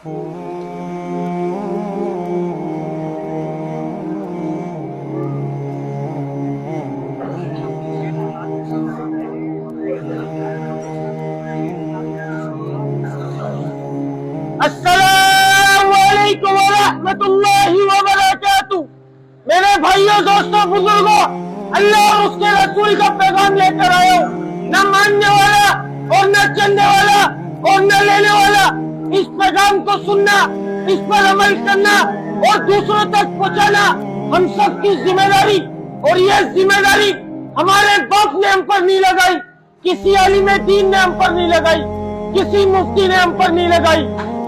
अस्सलामुअलैकुम वरहमतुल्लाहि वबरकातुहू। मेरे भाइयों, दोस्तों, बुजुर्गों, अल्लाह और उसके रसूल का पैगाम लेकर आया हूँ। न मानने वाला और न चलने वाला और न लेने वाला, इस पैगाम को सुनना, इस पर अमल करना और दूसरों तक पहुँचाना हम सबकी जिम्मेदारी। और ये जिम्मेदारी हमारे बाप ने हम पर नहीं लगाई, किसी आलिम दीन ने हम पर नहीं लगाई, किसी मुफ्ती ने हम पर नहीं लगाई।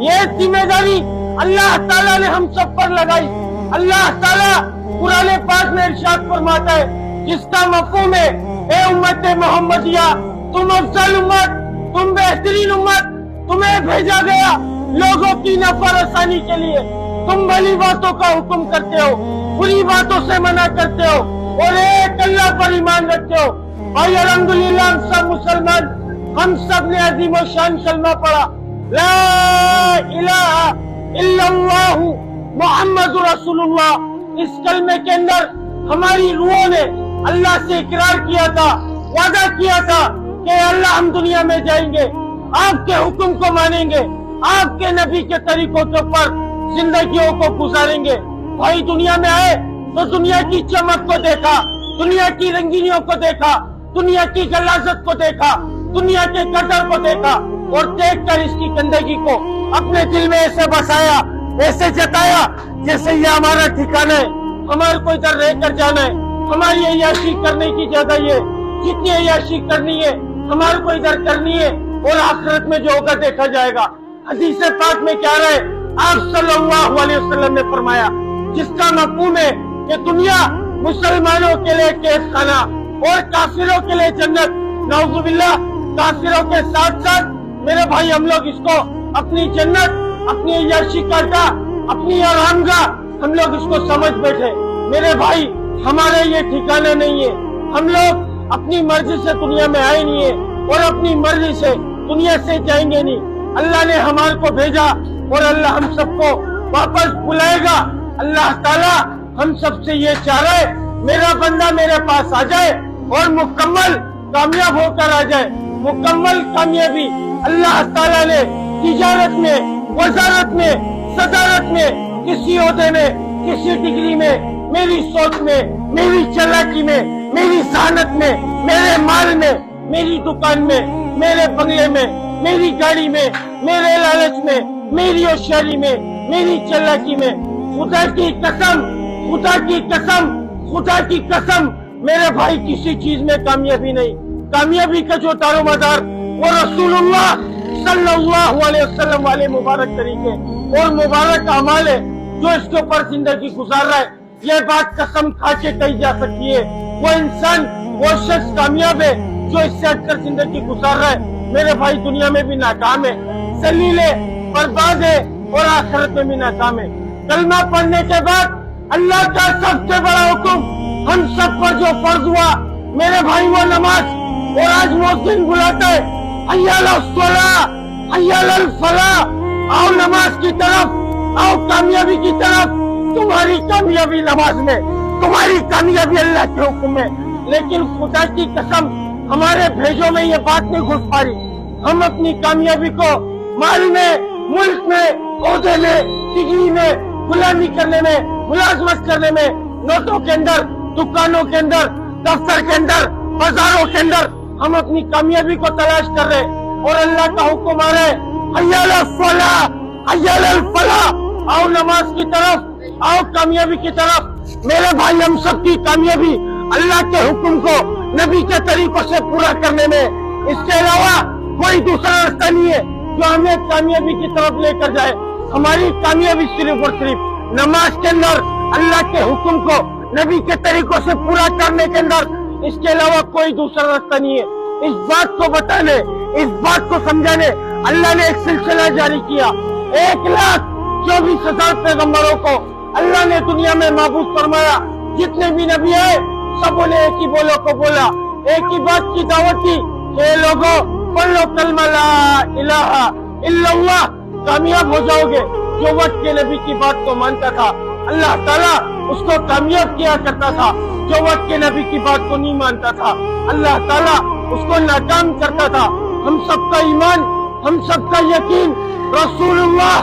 ये जिम्मेदारी अल्लाह ताला ने हम सब पर लगाई। अल्लाह ताला कुरान पाक में इरशाद फरमाता है, जिसका मफ़हूम है, ए उम्मत मोहम्मदिया, तुम अफजल उम्मत, तुम बेहतरीन उम्मत, तुम्हें भेजा गया लोगों की नफरसानी के लिए। तुम भली बातों का हुक्म करते हो, बुरी बातों से मना करते हो और एक अल्लाह पर ईमान रखते हो। भाई अल्हम्दुलिल्लाह हम सब मुसलमान, हम सब ने अजीम शान कलमा पढ़ा, ला इलाहा इल्लल्लाह मुहम्मदुर रसूलुल्लाह। इस कलमे के अंदर हमारी रूहों ने अल्लाह से इकरार किया था, वादा किया था कि अल्लाह हम दुनिया में जाएंगे, आपके हुक्म को मानेंगे, आपके नबी के तरीकों के ऊपर जिंदगियों को गुजारेंगे। भाई दुनिया में आए तो दुनिया की चमक को देखा, दुनिया की रंगीनियों को देखा, दुनिया की गलाजत को देखा, दुनिया के कदर को देखा और देखकर इसकी गंदगी को अपने दिल में ऐसे बसाया, ऐसे जताया जैसे ये हमारा ठिकाना है, हमारे को इधर रह कर जाना है, हमारी अय्याशी करने की जगह ये, जितनी अय्याशी करनी है हमारे को इधर करनी है और आखिरत में जो होगा देखा जाएगा। हदीस पाक में क्या रहे, आप सल्लल्लाहु अलैहि वसल्लम ने फरमाया, जिसका मफ़हूम है कि दुनिया मुसलमानों के लिए कैद खाना और काफिरों के लिए जन्नत। नाउज़ुबिल्लाह, काफिरों के साथ साथ मेरे भाई हम लोग इसको अपनी जन्नत, अपनी अय्याशी करता, अपनी आरामगाह हम लोग इसको समझ बैठे। मेरे भाई हमारे ये ठिकाना नहीं है, हम लोग अपनी मर्जी से दुनिया में आए नहीं है और अपनी मर्जी से दुनिया से जाएंगे नहीं। अल्लाह ने हमारे को भेजा और अल्लाह हम सबको वापस बुलाएगा। अल्लाह ताला हम सबसे ये चाह रहा है, मेरा बंदा मेरे पास आ जाए और मुकम्मल कामयाब होकर आ जाए। मुकम्मल कामयाबी अल्लाह ताला ने तिजारत में, वजारत में, सदारत में, किसी ओहदे में, किसी डिग्री में, मेरी सोच में, मेरी चालाकी में, मेरी ज़हानत में, मेरे माल में, मेरी दुकान में, मेरे बंगले में, मेरी गाड़ी में, मेरे लालच में, मेरी होशियारी में, मेरी चालाकी में, खुदा की कसम, खुदा की कसम, खुदा की कसम, मेरे भाई किसी चीज में कामयाबी नहीं। कामयाबी का जो दारोमदार वो रसूलुल्लाह सल्लल्लाहु अलैहि वसल्लम वाले मुबारक तरीके और मुबारक अमाल है जो इसके ऊपर जिंदगी गुजार रहा है। ये बात कसम खा के कही जा सकती है, वो इंसान, वो शख्स कामयाब है जो इससे हटकर जिंदगी गुजार रहा है। मेरे भाई दुनिया में भी नाकाम है, जलील है, बर्बाद है और आखिरत में भी नाकाम है। कलमा पढ़ने के बाद अल्लाह का सबसे बड़ा हुक्म हम सब पर जो फर्ज हुआ मेरे भाई वो नमाज। और आज मुअज्जिन बुलाता है, हय्या अलस सलाह, हय्या अलल फलाह, आओ नमाज की तरफ, आओ कामयाबी की तरफ। तुम्हारी कामयाबी नमाज में, तुम्हारी कामयाबी अल्लाह के हुक्म में। लेकिन खुदा की कसम हमारे भेजों में ये बात नहीं घुस पा रही। हम अपनी कामयाबी को माल में, मुल्क में, ओहदे में, डिग्री में, गुलामी करने में, मुलाजमत करने में, नोटों के अंदर, दुकानों के अंदर, दफ्तर के अंदर, बाजारों के अंदर हम अपनी कामयाबी को तलाश कर रहे और अल्लाह का हुक्म आ रहा है, हय्या अलस सलाह, हय्या अलल फलाह, आओ नमाज की तरफ, आओ कामयाबी की तरफ। मेरे भाई हम सबकी कामयाबी अल्लाह के हुक्म को नबी के तरीकों से पूरा करने में, इसके अलावा कोई दूसरा रास्ता नहीं है जो हमें कामयाबी की तरफ लेकर जाए। हमारी कामयाबी सिर्फ और सिर्फ नमाज के अंदर अल्लाह के हुक्म को नबी के तरीकों से पूरा करने के अंदर, इसके अलावा कोई दूसरा रास्ता नहीं है। इस बात को बताने, इस बात को समझाने अल्लाह ने एक सिलसिला जारी किया। 1,24,000 पैगम्बरों को अल्लाह ने दुनिया में महबूस फरमाया। जितने भी नबी आए सबों ने एक ही बोलो को बोला, एक ही बात की दावत दी, लोगों पढ़ लो कलमा ला इलाहा इल्लल्लाह कामयाब हो जाओगे। जो वक्त के नबी की बात को मानता था अल्लाह ताला उसको कामयाब किया करता था, जो वक्त के नबी की बात को नहीं मानता था अल्लाह ताला उसको नाकाम करता था। हम सबका ईमान, हम सबका यकीन रसूलुल्लाह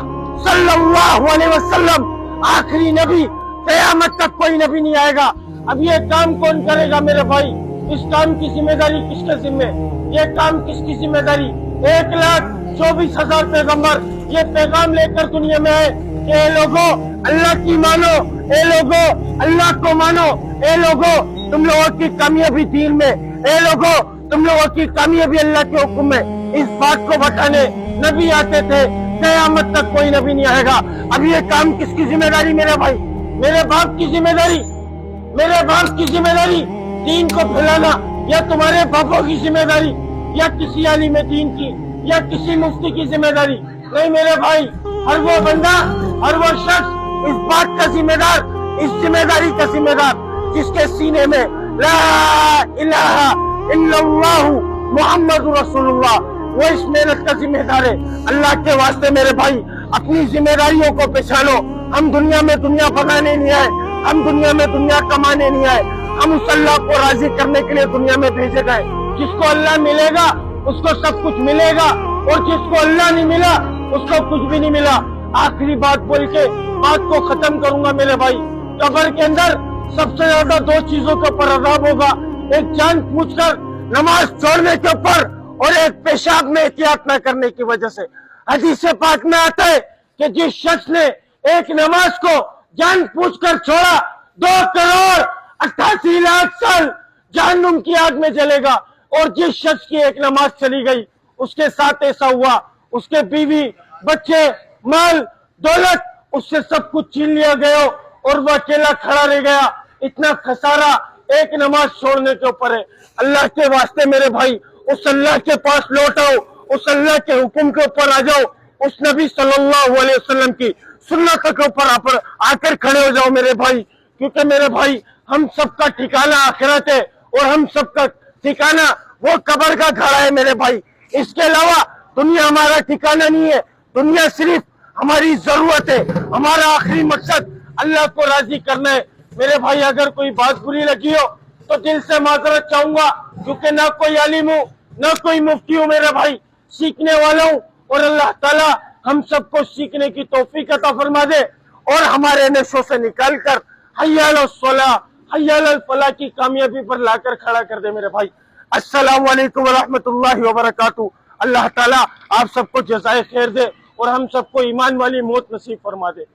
सल्लल्लाहु अलैहि वसल्लम आखिरी नबी, क़यामत तक कोई नबी नहीं आएगा। अब ये काम कौन करेगा मेरे भाई? इस काम की जिम्मेदारी किसके जिम्मे? ये काम किसकी जिम्मेदारी? 1,24,000 पैगंबर ये पैगाम लेकर दुनिया में आए कि ए लोगों अल्लाह की मानो, ए लोगों अल्लाह को मानो, ए लोगों तुम लोगों की कामयाबी दीन में, ए लोगों तुम लोगों की कामयाबी अल्लाह के हुक्म में। इस बात को बताने नबी आते थे, क़यामत तक कोई नबी नहीं आएगा। अब ये काम किसकी जिम्मेदारी मेरे भाई? मेरे बाप की जिम्मेदारी, मेरे बाप की जिम्मेदारी दीन को फैलाना, या तुम्हारे बापों की जिम्मेदारी, या किसी आलिम दीन की, या किसी मुफ्ती की जिम्मेदारी? नहीं मेरे भाई, हर वो बंदा, हर वो शख्स इस बात का जिम्मेदार, इस जिम्मेदारी का जिम्मेदार जिसके सीने में ला इलाहा इल्लल्लाह मुहम्मदुर रसूलुल्लाह, वो इस मेहनत का जिम्मेदार है। अल्लाह के वास्ते मेरे भाई अपनी जिम्मेदारियों को पहचानो। हम दुनिया में दुनिया बनाने नहीं आए, हम दुनिया में दुनिया कमाने नहीं आए, हम उस अल्लाह को राजी करने के लिए दुनिया में भेजे गए। जिसको अल्लाह मिलेगा उसको सब कुछ मिलेगा, और जिसको अल्लाह नहीं मिला उसको कुछ भी नहीं मिला। आखिरी बात बोल के बात को खत्म करूंगा मेरे भाई। कब्र के अंदर सबसे ज्यादा दो चीजों के ऊपर अजाब होगा, एक जान पूछकर नमाज छोड़ने के ऊपर, और एक पेशाब में एहतियात न करने की वजह से। हदीस पाक में आता है कि जिस शख्स ने एक नमाज को जान पूछकर छोड़ा 2,88,00,000 साल जहन्नुम की आग में जलेगा। और जिस शख्स की एक नमाज चली गई उसके साथ ऐसा हुआ, उसके बीवी बच्चे माल दौलत उससे सब कुछ छीन लिया गया और वो अकेला खड़ा रह गया। इतना खसारा एक नमाज छोड़ने के ऊपर है। अल्लाह के वास्ते मेरे भाई उस अल्लाह के पास लौट आओ, उस अल्लाह के हुक्म के ऊपर आ जाओ, उस नबी सल्लल्लाहु अलैहि वसल्लम की सुन्नत के ऊपर आकर खड़े हो जाओ मेरे भाई। क्योंकि मेरे भाई हम सबका ठिकाना आखिरत है, और हम सबका ठिकाना वो कब्र का घड़ा है मेरे भाई। इसके अलावा दुनिया हमारा ठिकाना नहीं है। दुनिया सिर्फ हमारी जरूरत है, हमारा आखिरी मकसद अल्लाह को राजी करना है। मेरे भाई अगर कोई बात बुरी लगी हो तो दिल से माजरत चाहूंगा, क्योंकि ना कोई आलिम हूँ ना कोई मुफ्ती हूँ मेरे भाई, सीखने वाला हूँ। और अल्लाह ताला हम सबको सीखने की तौफीक अता फरमा दे, और हमारे नशों से निकाल कर हय्या अलस सलाह हय्या अलल फलाह की कामयाबी पर लाकर खड़ा कर दे मेरे भाई। अस्सलामु अलैकुम व रहमतुल्लाहि व बरकातहू। अल्लाह ताला आप सबको जज़ाए खैर दे और हम सबको ईमान वाली मौत नसीब फरमा दे।